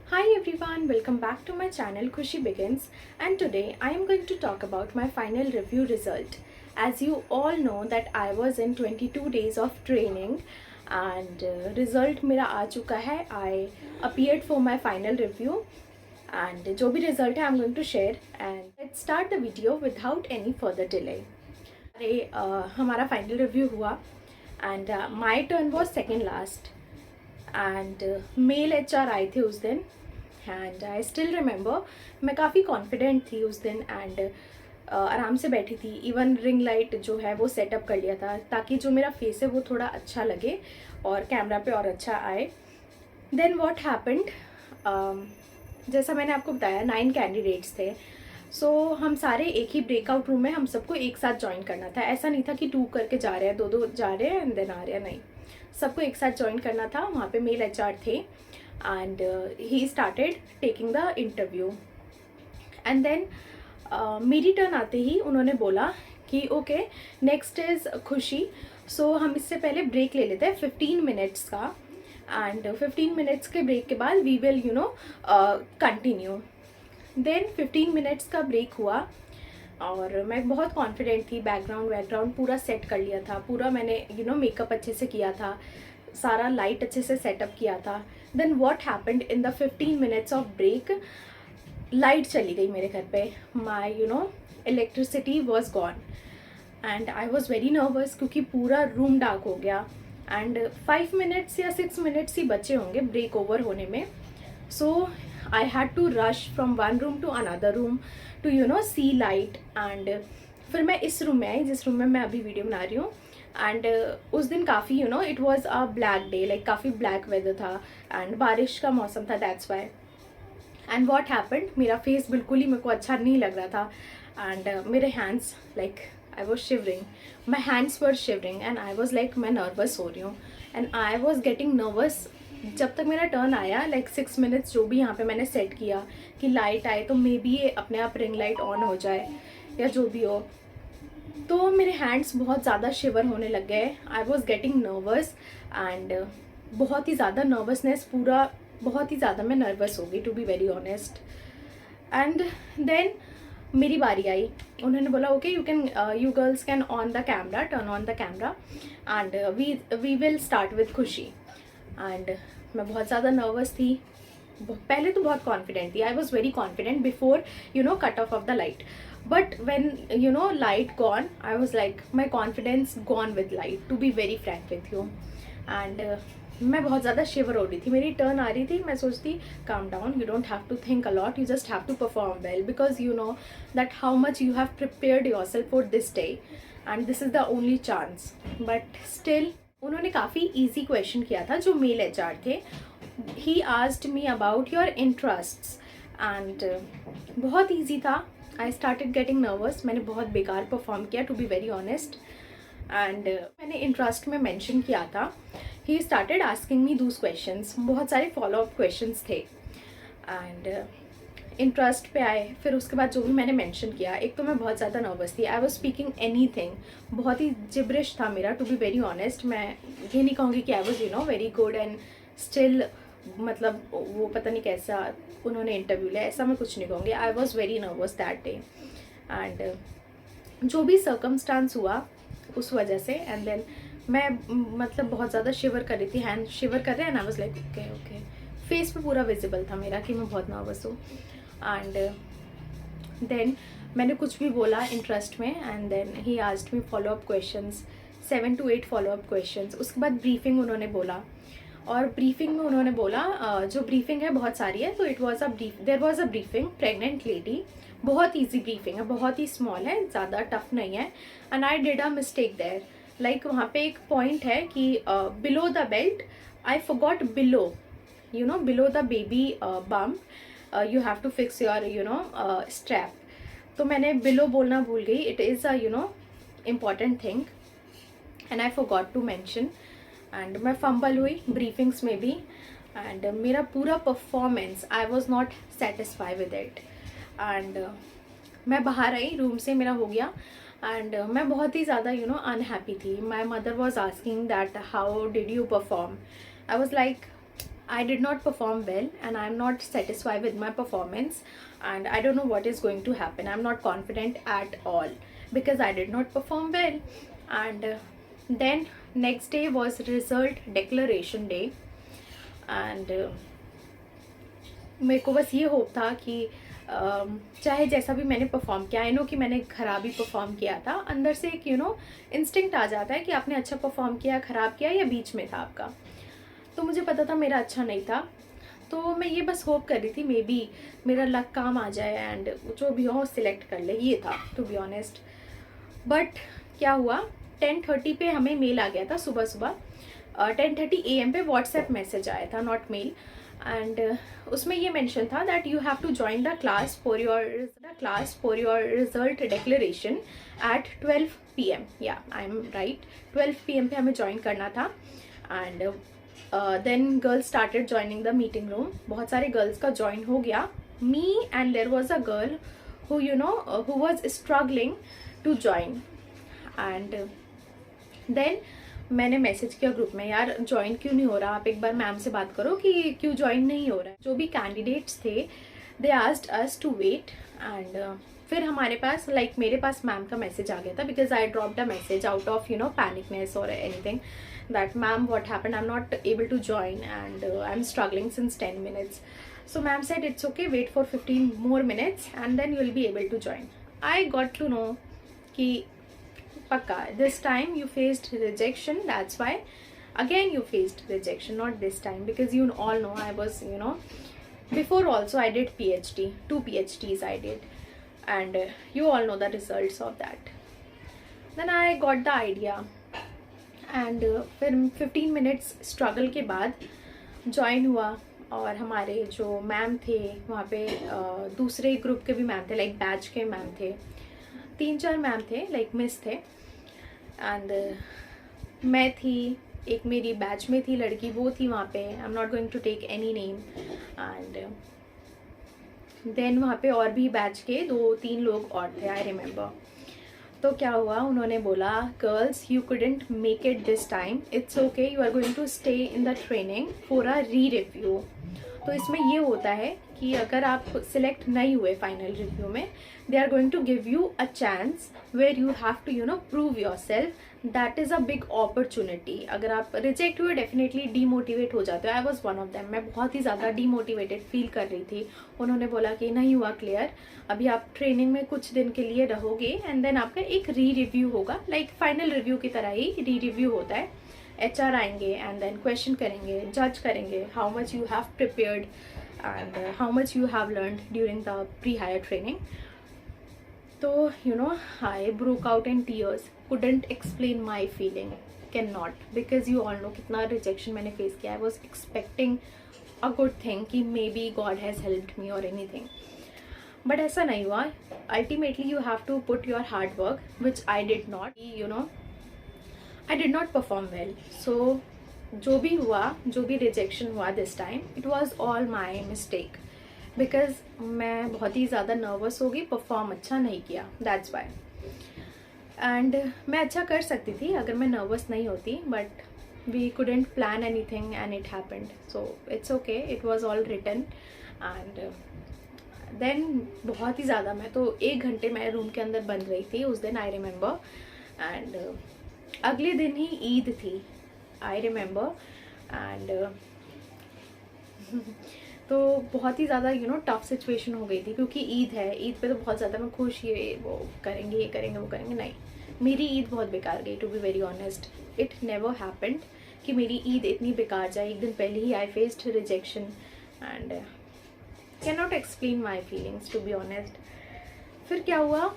Hi everyone, welcome back to my channel Khushi Begins, and today I am going to talk about my final review result. As you all know that I was in 22 days of training and result मेरा आ चुका है. I appeared for my final review and जो भी result है I'm going to share, and let's start the video without any further delay. हमारा final review हुआ and my turn was second last and mail HR आए थे उस दिन and I still remember मैं काफ़ी कॉन्फिडेंट थी उस दिन एंड आराम से बैठी थी. इवन रिंग लाइट जो है वो सेटअप कर लिया था ताकि जो मेरा फेस है वो थोड़ा अच्छा लगे और कैमरा पे और अच्छा आए. देन व्हाट हैपेंड, जैसा मैंने आपको बताया 9 कैंडिडेट्स थे. हम सारे एक ही ब्रेकआउट रूम में हम सबको एक साथ ज्वाइन करना था. ऐसा नहीं था कि 2 करके जा रहे हैं, 2 जा रहे हैं एंड देन आ रहे हैं, नहीं, सबको एक साथ ज्वाइन करना था. वहाँ पे मेल HR थे and he started taking the interview and then मेरी टर्न आते ही उन्होंने बोला कि ओके नेक्स्ट इज़ खुशी. हम इससे पहले ब्रेक ले लेते हैं 15 मिनट्स का एंड 15 मिनट्स के ब्रेक के बाद we will continue. Then 15 minutes का ब्रेक हुआ और मैं बहुत कॉन्फिडेंट थी. बैकग्राउंड पूरा सेट कर लिया था, पूरा मैंने मेकअप अच्छे से किया था, सारा लाइट अच्छे से सेटअप किया था. Then what happened in the 15 minutes of break, light चली गई मेरे घर पे. My electricity was gone and I was very nervous क्योंकि पूरा रूम डार्क हो गया एंड 5 मिनट्स या 6 मिनट्स ही बचे होंगे ब्रेक ओवर होने में. I had to rush from one room to another room to see light and फिर मैं इस रूम में आई जिस रूम में मैं अभी वीडियो बना रही हूँ. एंड उस दिन काफ़ी it was a black day, like काफ़ी ब्लैक वेदर था एंड बारिश का मौसम था, that's why. And what happened, मेरा फेस बिल्कुल ही मेरे को अच्छा नहीं लग रहा था एंड मेरे hands like I was shivering, my hands were shivering and I was like मैं नर्वस हो रही हूँ and I was getting nervous. जब तक मेरा टर्न आया लाइक 6 मिनट्स जो भी यहाँ पे मैंने सेट किया कि लाइट आए तो मे बी ये अपने आप रिंग लाइट ऑन हो जाए या जो भी हो, तो मेरे हैंड्स बहुत ज़्यादा शिवर होने लग गए. I was getting nervous and बहुत ही ज़्यादा नर्वसनेस, पूरा बहुत ही ज़्यादा मैं नर्वस हो गई to be very honest. And then मेरी बारी आई. उन्होंने बोला okay you girls can on the camera, turn on the camera and we will start with Khushi. And मैं बहुत ज़्यादा नर्वस थी. पहले तो बहुत कॉन्फिडेंट थी. आई was very confident before cut off the light. But when light gone, I was like my confidence gone with light, to be very frank with you. And मैं बहुत ज़्यादा शिवर हो रही थी. मेरी टर्न आ रही थी, मैं सोचती calm down, you don't have to think a lot, you just have to perform well because you know that how much you have prepared yourself for this day and this is the only chance. But still उन्होंने काफ़ी easy question किया था जो mail HR थे. He asked me about your interests and बहुत easy था. I started getting nervous. मैंने बहुत बेकार परफॉर्म किया to be very honest and मैंने इंटरेस्ट में मेंशन किया था. ही स्टार्टेड आस्किंग मी दूस क्वेश्चंस, बहुत सारे फॉलोअप क्वेश्चंस थे एंड इंटरेस्ट पे आए. फिर उसके बाद जो भी मैंने मेंशन किया, एक तो मैं बहुत ज़्यादा नर्वस थी. आई वॉज स्पीकिंग एनीथिंग, बहुत ही जिब्रिश था मेरा टू बी वेरी ऑनेस्ट. मैं ये नहीं कहूँगी कि आई was very good and still मतलब वो पता नहीं कैसा उन्होंने इंटरव्यू लिया, ऐसा मैं कुछ नहीं कहूँगी. आई was very nervous that day and जो भी सर्कमस्टांस हुआ उस वजह से एंड देन मैं मतलब बहुत ज़्यादा शिवर कर रही थी, हैंड शिवर कर रहे हैं and I was like okay okay. Face पे पूरा विजिबल था मेरा कि मैं बहुत नर्वस हूँ. एंड देन मैंने कुछ भी बोला इंटरेस्ट में and then he asked me follow up questions, 7 to 8 follow up questions. उसके बाद ब्रीफिंग उन्होंने बोला और ब्रीफिंग में उन्होंने बोला जो ब्रीफिंग है बहुत सारी है, तो there was a briefing pregnant lady. बहुत ईजी ब्रीफिंग है, बहुत ही स्मॉल है, ज़्यादा टफ नहीं है. And I did a mistake there, like वहाँ पे एक पॉइंट है कि below the belt I forgot below the baby bump you have to fix your strap. तो मैंने बिलो बोलना भूल गई. It is a important thing and I forgot to mention and मैं फंबल हुई ब्रीफिंग्स में भी एंड मेरा पूरा performance I was not satisfy with it. And मैं बाहर आई रूम से, मेरा हो गया एंड मैं बहुत ही ज़्यादा अनहैप्पी थी. My mother was asking that how did you perform. I was like I did not perform well and I'm not satisfied with my performance, and I don't know what is going to happen. I'm not confident at all because I did not perform well. And then next day was result declaration day, and मेरे को बस ये hope था कि चाहे जैसा भी मैंने परफॉर्म किया, आई नो कि मैंने ख़राब ही परफॉर्म किया था, अंदर से एक इंस्टिंक्ट आ जाता है कि आपने अच्छा परफॉर्म किया, ख़राब किया या बीच में था आपका। तो मुझे पता था मेरा अच्छा नहीं था, तो मैं ये बस होप कर रही थी मे बी मेरा लक काम आ जाए एंड जो भी हो सिलेक्ट कर ले, ये था टू बी ऑनेस्ट। बट क्या हुआ, 10:30 पे हमें मेल आ गया था, सुबह सुबह 10:30 AM पे व्हाट्सएप मैसेज आया था, नॉट मेल। एंड उसमें ये मेंशन था that you have to join the class for your result declaration at 12 PM। या आई एम राइट, 12 PM पे हमें ज्वाइन करना था। And then girls started joining the meeting room. बहुत सारे गर्ल्स का ज्वाइन हो गया, me and there was a girl who was struggling to join. And then मैंने मैसेज किया ग्रुप में, यार ज्वाइन क्यों नहीं हो रहा, आप एक बार मैम से बात करो कि क्यों ज्वाइन नहीं हो रहा है। जो भी कैंडिडेट्स थे they asked us to wait. And फिर हमारे पास मेरे पास मैम का मैसेज आ गया था because I dropped a message out of panicness और anything that ma'am what happened, I am not able to join and I am struggling since 10 minutes. So ma'am said it's okay, wait for 15 more minutes and then you will be able to join. I got to know कि पक्का this time you faced rejection, that's why again you faced rejection, not this time, because you all know I was before also I did PhD, 2 PhDs I did, and you all know the results of that. Then I got the idea and फिर 15 minutes struggle के बाद join हुआ। और हमारे जो ma'am थे वहाँ पे दूसरे ग्रुप के भी मैम थे, लाइक बैच के मैम थे, 3-4 मैम थे, लाइक मिस थे। एंड मैं थी, एक मेरी बैच में थी लड़की, वो थी वहाँ पे, I am not going to take any name. And then वहाँ पे और भी बैच के 2-3 लोग और थे, आई रिमेम्बर। तो क्या हुआ, उन्होंने बोला girls you couldn't make it this time, it's okay, you are going to stay in the training for a rereview. तो इसमें ये होता है कि अगर आप सिलेक्ट नहीं हुए फाइनल रिव्यू में, they are going to give you a chance where you have to prove yourself, that is a big opportunity. अगर आप रिजेक्ट हुए डेफिनेटली डीमोटिवेट हो जाते हो, I was one of them. मैं बहुत ही ज़्यादा डीमोटिवेटेड फील कर रही थी। उन्होंने बोला कि नहीं हुआ क्लियर, अभी आप ट्रेनिंग में कुछ दिन के लिए रहोगे एंड देन आपका एक री रिव्यू होगा, लाइक फाइनल रिव्यू की तरह ही री रिव्यू होता है। HR आएंगे एंड देन क्वेश्चन करेंगे, जज करेंगे how much you have prepared and how much you have learned during the pre hire training. तो I broke out in tears, couldn't explain my feeling, cannot, because you all know कितना rejection मैंने face किया। I was expecting a good thing कि maybe God has helped me or anything, but ऐसा नहीं हुआ। Ultimately you have to put your hard work, which I did not, I did not perform well. So जो भी हुआ, जो भी rejection हुआ this time, it was all my mistake, because मैं बहुत ही ज़्यादा नर्वस हो गई, परफॉर्म अच्छा नहीं किया, that's why। एंड मैं अच्छा कर सकती थी अगर मैं नर्वस नहीं होती, but we couldn't plan anything and it happened, so it's okay, it was all written. And then बहुत ही ज़्यादा, मैं तो 1 घंटे मैं रूम के अंदर बंद रही थी उस दिन, आई रिमेंबर। एंड अगले दिन ही ईद थी, आई रिमेंबर। एंड तो बहुत ही ज़्यादा टफ सिचुएशन हो गई थी, क्योंकि ईद है, ईद पे तो बहुत ज़्यादा मैं खुश, ये वो करेंगे, ये करेंगे, वो करेंगे। नहीं, मेरी ईद बहुत बेकार गई, to be very honest. It never happened कि मेरी ईद इतनी बेकार जाए। एक दिन पहले ही I faced rejection and can not explain my feelings, to be honest. फिर क्या हुआ,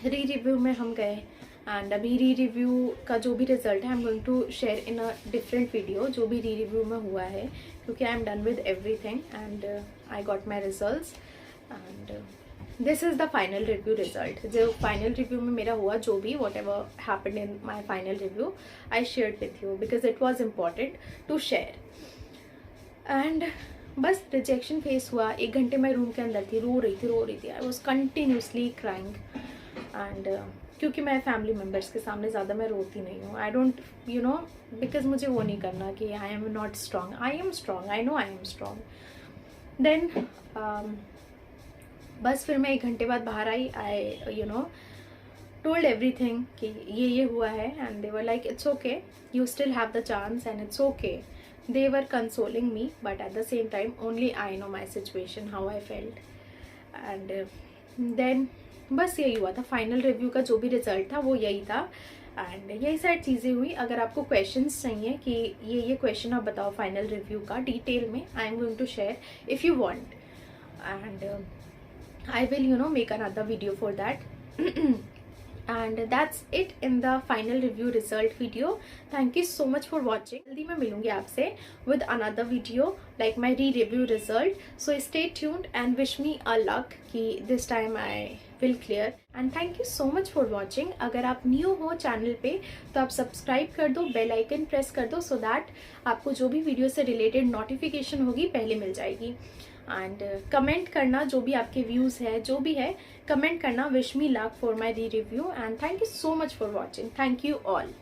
री रिव्यू में हम गए एंड अभी री रिव्यू का जो भी रिजल्ट है I am going to share in a different video, जो भी री रिव्यू में हुआ है, क्योंकि I am done with everything and I got my results. And this is the final review result. जो फाइनल रिव्यू में मेरा हुआ, जो भी whatever happened in my final review, I shared with you because it was important to share. And बस rejection face हुआ, 1 घंटे मैं रूम के अंदर थी, रो रही थी। I was continuously crying and क्योंकि मैं फैमिली मेम्बर्स के सामने ज़्यादा मैं रोती नहीं हूँ. आई डोंट बिकॉज मुझे वो नहीं करना कि I am not strong. I am strong, I know I am strong. Then बस फिर मैं 1 घंटे बाद बाहर आई. आई told everything कि ये हुआ है, and they were like it's okay, you still have the chance and it's okay. They were consoling me, but at the same time only I know my situation, how I felt. And then बस यही हुआ था. Final review का जो भी result था वो यही था, एंड यही सारी चीज़ें हुई. अगर आपको क्वेश्चंस चाहिए कि ये क्वेश्चन आप बताओ फाइनल रिव्यू का डिटेल में, I am going to share if you want, and I will make another video for that. And that's it in the final review result video. Thank you so much for watching. जल्दी मैं मिलूंगी आपसे with another video like my re-review result. So stay tuned and wish me a luck कि this time I will clear. And thank you so much for watching. अगर आप new हो channel पे तो आप सब्सक्राइब कर दो, बेल आइकन प्रेस कर दो, so that आपको जो भी वीडियो से रिलेटेड नोटिफिकेशन होगी पहले मिल जाएगी. एंड कमेंट करना, जो भी आपके व्यूज़ है, जो भी है कमेंट करना. Wish me luck for my re review, and thank you so much for watching. Thank you all.